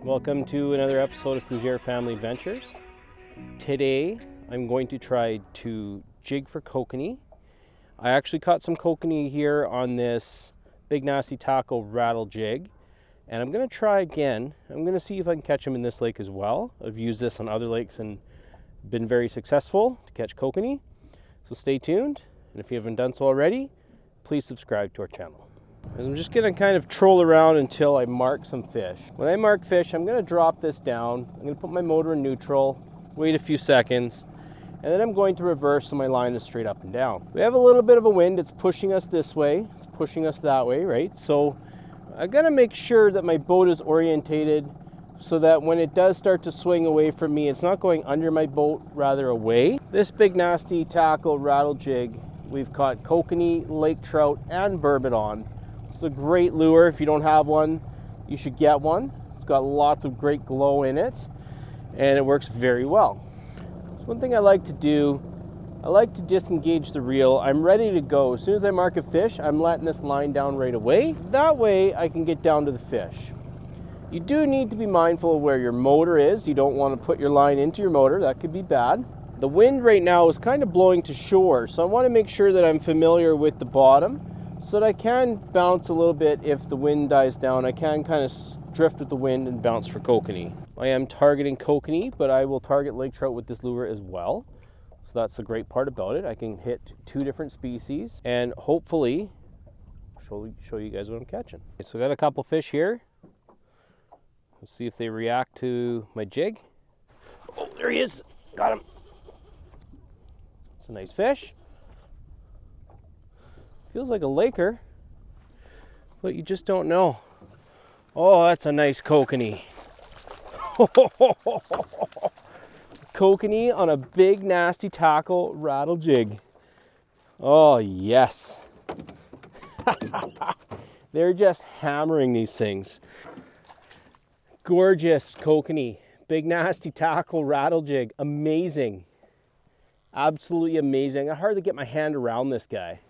Welcome to another episode of Fougere Family Adventures. Today I'm going to try to jig for kokanee. I actually caught some kokanee here on this big nasty tackle rattle jig, and I'm going to try again. I'm going to see if I can catch them in this lake as well. I've used this on other lakes and been very successful to catch kokanee. So stay tuned, and if you haven't done so already, please subscribe to our channel. I'm just going to kind of troll around until I mark some fish. When I mark fish, I'm going to drop this down. I'm going to put my motor in neutral, wait a few seconds, and then I'm going to reverse so my line is straight up and down. We have a little bit of a wind. It's pushing us this way. It's pushing us that way, right? So I got to make sure that my boat is orientated so that when it does start to swing away from me, it's not going under my boat, rather away. This big nasty tackle rattle jig, we've caught kokanee, lake trout, and burbot on. It's a great lure. If you don't have one, you should get one. It's got lots of great glow in it, and it works very well. So one thing I like to do, I like to disengage the reel. I'm ready to go. As soon as I mark a fish, I'm letting this line down right away. That way I can get down to the fish. You do need to be mindful of where your motor is. You don't want to put your line into your motor. That could be bad. The wind right now is kind of blowing to shore, so I want to make sure that I'm familiar with the bottom, so that I can bounce a little bit if the wind dies down. I can kind of drift with the wind and bounce for kokanee. I am targeting kokanee, but I will target lake trout with this lure as well. So that's the great part about it. I can hit two different species and hopefully show you guys what I'm catching. So I got a couple fish here. Let's see if they react to my jig. Oh, there he is. Got him. It's a nice fish. Feels like a laker, but you just don't know. Oh, that's a nice kokanee. Kokanee on a big nasty tackle rattle jig. Oh yes. They're just hammering these things. Gorgeous kokanee, big nasty tackle rattle jig. Amazing. Absolutely amazing. I hardly get my hand around this guy.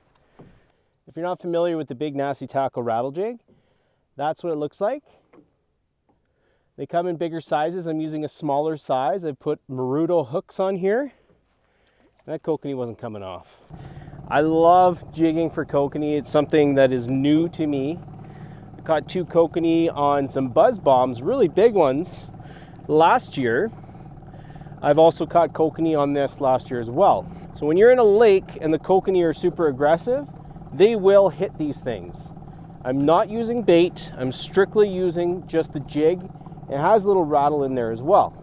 If you're not familiar with the big nasty tackle rattle jig, that's what it looks like. They come in bigger sizes. I'm using a smaller size. I've put Marudo hooks on here. That kokanee wasn't coming off. I love jigging for kokanee. It's something that is new to me. I caught two kokanee on some buzz bombs, really big ones, last year. I've also caught kokanee on this last year as well. So when you're in a lake and the kokanee are super aggressive, they will hit these things. I'm not using bait. I'm strictly using just the jig. It has a little rattle in there as well.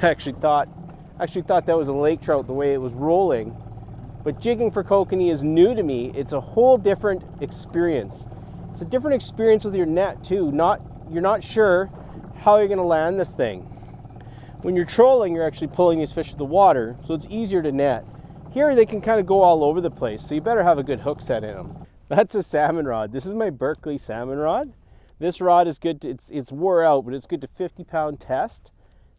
I actually thought that was a lake trout the way it was rolling. But jigging for kokanee is new to me. It's a whole different experience. It's a different experience with your net too. You're not sure how you're gonna land this thing. When you're trolling, you're actually pulling these fish to the water, so it's easier to net. Here they can kind of go all over the place, so you better have a good hook set in them. That's a salmon rod. This is my Berkeley salmon rod. This rod is good to, it's wore out, but it's good to 50-pound test.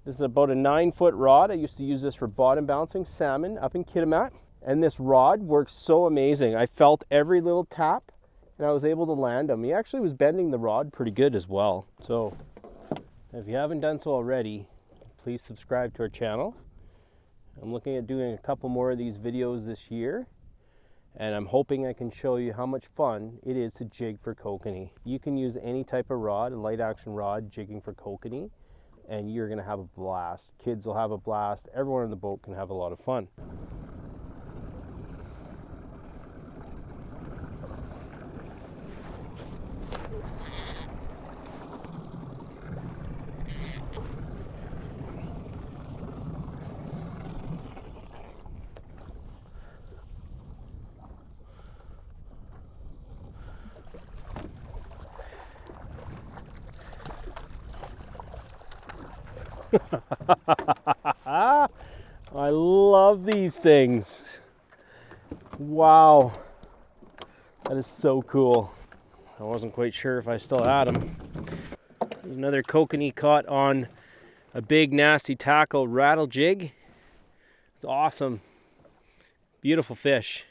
This is about a 9-foot rod. I used to use this for bottom bouncing salmon up in Kitimat, and this rod works so amazing. I felt every little tap, and I was able to land them. He actually was bending the rod pretty good as well. So if you haven't done so already, please subscribe to our channel. I'm looking at doing a couple more of these videos this year, and I'm hoping I can show you how much fun it is to jig for kokanee. You can use any type of rod, a light action rod, jigging for kokanee, and you're gonna have a blast. Kids will have a blast. Everyone on the boat can have a lot of fun. I love these things. Wow, that is so cool. I wasn't quite sure if I still had them. There's another kokanee caught on a big nasty tackle rattle jig. It's awesome. Beautiful fish.